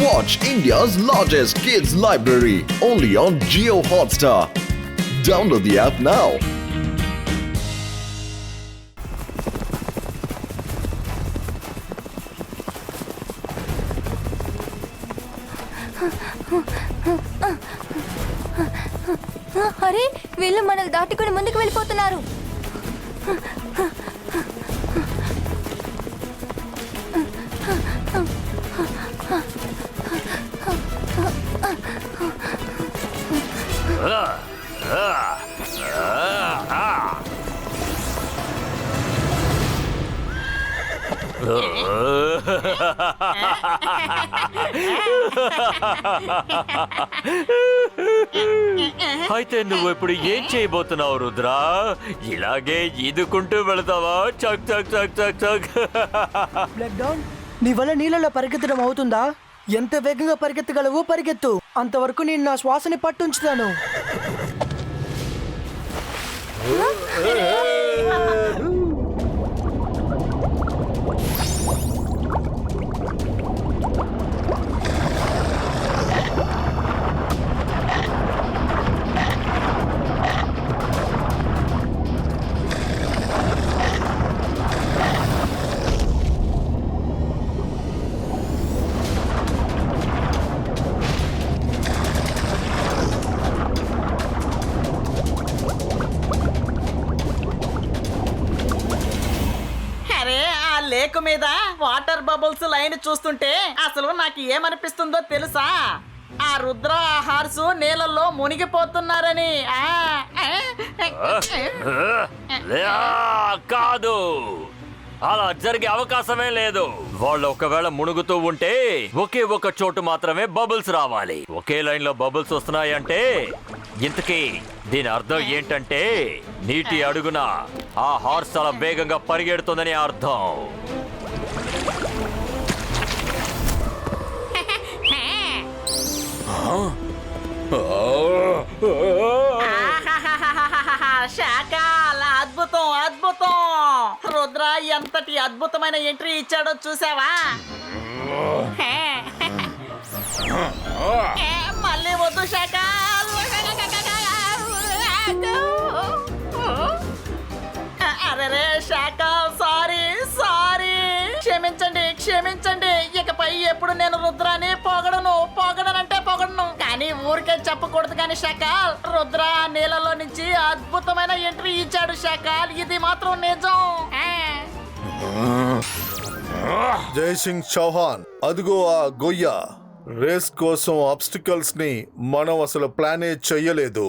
Watch India's largest kids library only on Jio Hotstar. Download the app now. అరే వీళ్ళు మనల్ని దాటుకుని ముందుకు వెళ్ళిపోతున్నారు. అయితే నువ్వు ఇప్పుడు ఏం చేయబోతున్నావు రుద్ర? ఇలాగే ఈదుకుంటూ వెళతావా? చక్ చక్ చక్ చక్ చక్. బ్లాక్ డౌన్, నీ వల్ల నీళ్ళలో పరిగెత్తడం అవుతుందా? ఎంత వేగంగా పరిగెత్తగలవో పరిగెత్తు. అంతవరకు నేను నా శ్వాసని పట్టుంచుతాను. లేక్ మీద వాటర్ బబుల్స్ లైన్ చూస్తుంటే అసలు నాకు ఏమనిపిస్తుందో తెలుసా? ఆ రుద్ర హార్సు నీళ్ళల్లో మునిగిపోతున్నారని. కాదు, అలా జరిగే అవకాశమే లేదు. వాళ్ళు ఒకవేళ మునుగుతూ ఉంటే ఒకే ఒక చోటు మాత్రమే బబుల్స్ రావాలి. ఒకే లైన్ లో బబుల్స్ వస్తున్నాయంటే ఇంతకీ దీని అర్థం ఏంటంటే నీటి అడుగున ఆ హార్స్ చాలా వేగంగా పరిగెడుతుందని అర్థం. శాకాల అద్భుతం అద్భుతం. రుద్ర ఎంతటి అద్భుతమైన ఎంట్రీ ఇచ్చాడో చూసావా? మళ్ళీ వద్దు శాకాల్. అరే శాకాల్, సారీ సారీ, క్షమించండి క్షమించండి. ఇకపై ఎప్పుడు నేను రుద్రాన్ని పొగడనంటే పొగడను, కానీ ఊరికే చెప్పకూడదు. కానీ శాకాల్, రుద్ర నీళ్ళలో నుంచి అద్భుతమైన ఎంట్రీ ఇచ్చాడు శాకాల్, ఇది మాత్రం నిజం. జై సింగ్ చౌహాన్, అదిగో ఆ గొయ్య. రేస్ కోసం ఆబ్స్టికల్స్ ని మనం అసలు ప్లానే చెయ్యలేదు.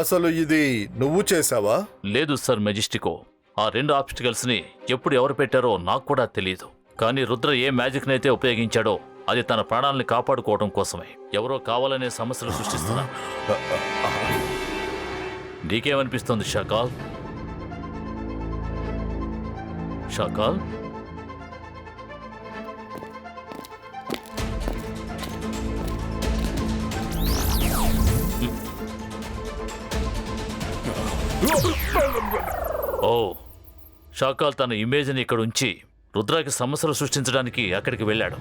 అసలు ఇది నువ్వు చేసావా? లేదు సార్ మెజెస్టికో, ఆ 2 ఆబ్స్టికల్స్ ని ఎప్పుడు ఎవరు పెట్టారో నాకు కూడా తెలియదు. కానీ రుద్ర ఏ మ్యాజిక్ నైతే ఉపయోగించాడో అది తన ప్రాణాలని కాపాడుకోవడం కోసమే. ఎవరో కావాలనే సమస్యలు సృష్టిస్తున్నా. నీకేమనిపిస్తుంది షాకాల్? షాకాల్, ఓ, షాకాల్ తన ఇమేజ్ని ఇక్కడ ఉంచి రుద్రాకి సమస్యలు సృష్టించడానికి అక్కడికి వెళ్ళాడు.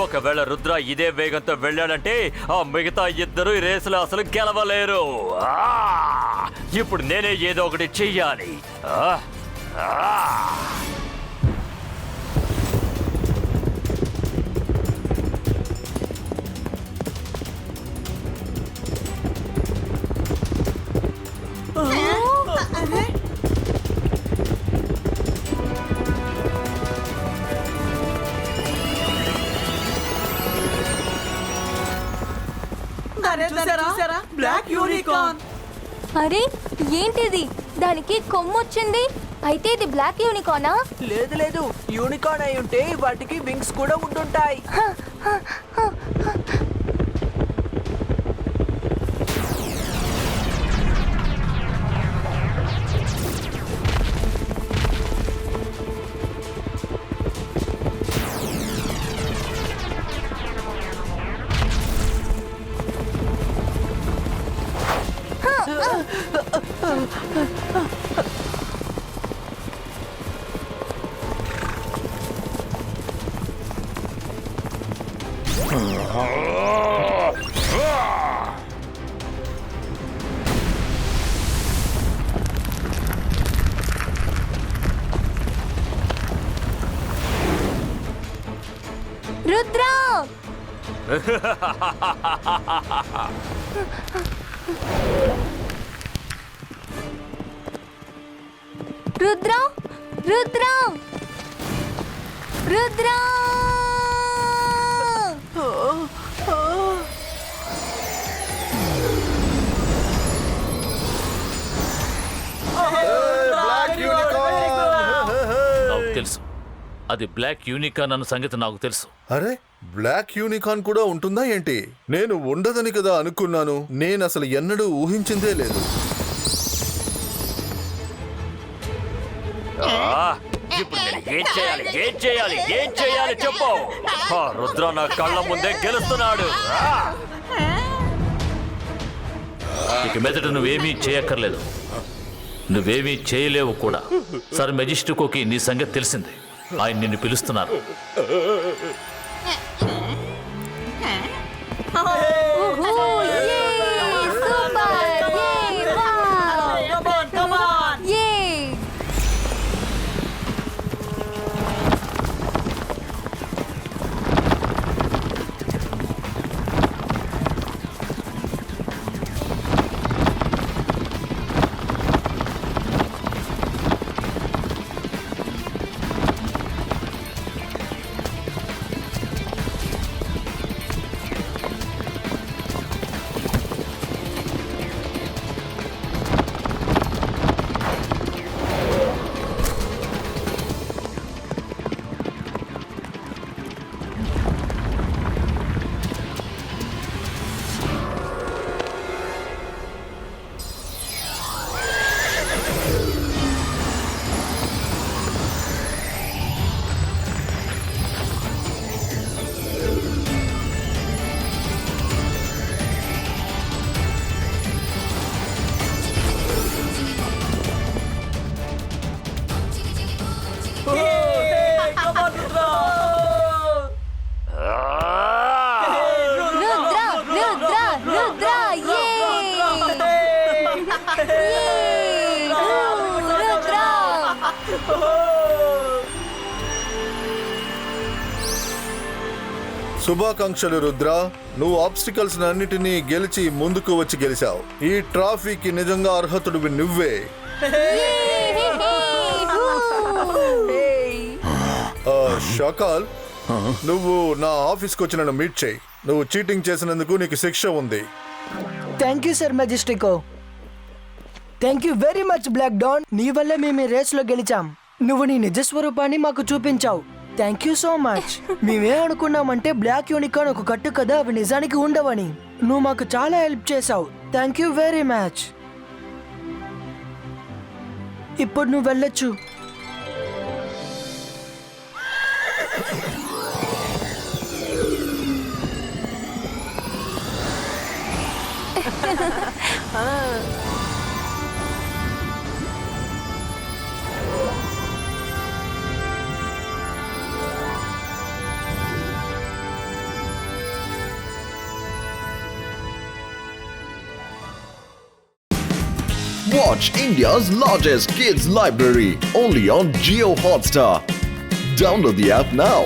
ఒకవేళ రుద్ర ఇదే వేగంతో వెళ్ళాడంటే ఆ మిగతా ఇద్దరు ఈ రేసులో అసలు గెలవలేరు. ఇప్పుడు నేనే ఏదో ఒకటి చెయ్యాలి. Black unicorn. అరే ఏంటిది? దానికి కొమ్ము వచ్చింది. అయితే ఇది బ్లాక్ యూనికార్నా? లేదు లేదు, యూనికార్న్ అయి ఉంటే వాటికి వింగ్స్ కూడా ఉంటుంటాయి. రుద్ర రుద్ర రుద్ర రుద్ర నాకు తెలుసు అది బ్లాక్ యూనికాన్ అన్న సంగతి నాకు తెలుసు. అరే బ్లాక్ యూనికార్న్ కూడా ఉంటుందా ఏంటి? నేను ఉండదని కదా అనుకున్నాను. నేను అసలు ఎన్నడూ ఊహించిందే లేదు. ఇప్పుడు నేను ఏం చేయాలి చెప్పు. రుద్ర నా కళ్ళ ముందే గెలుస్తున్నాడు. ఇక మీదట నువ్వేమీ చేయక్కర్లేదు, నువ్వేమీ చేయలేవు కూడా. సర్ మెజిస్టికోకి నీ సంగతి తెలిసింది, ఆయన నిన్ను పిలుస్తున్నారు. శుభాకాంక్షలు రుద్ర, నువ్వు ఆబ్స్టికల్స్ అన్నిటినీ గెలిచి ముందుకు వచ్చి గెలిచావు. ఈ ట్రాఫీకి నిజంగా అర్హతుడివి నువ్వే. షకాల్, నువ్వు నా ఆఫీస్కి వచ్చి నన్ను మీట్ చేయి. నువ్వు చీటింగ్ చేసినందుకు నీకు శిక్ష ఉంది. Thank you sir Majestico. Thank you very much black don. నీ వల్లే మేము ఈ రేస్లో గెలిచాం. నువ్వు నీ నిజ స్వరూపాన్ని మాకు చూపించావు. Thank you so much. మేమే అనుకున్నామంటే బ్లాక్ యూనికార్న్ ఒక కట్టు కదా, అవి నిజానికి ఉండవని. నువ్వు మాకు చాలా హెల్ప్ చేసావు. Thank you very much. ఇప్పుడు నువ్వు వెళ్ళొచ్చు. Watch India's largest kids library only on Jio Hotstar. Download the app now.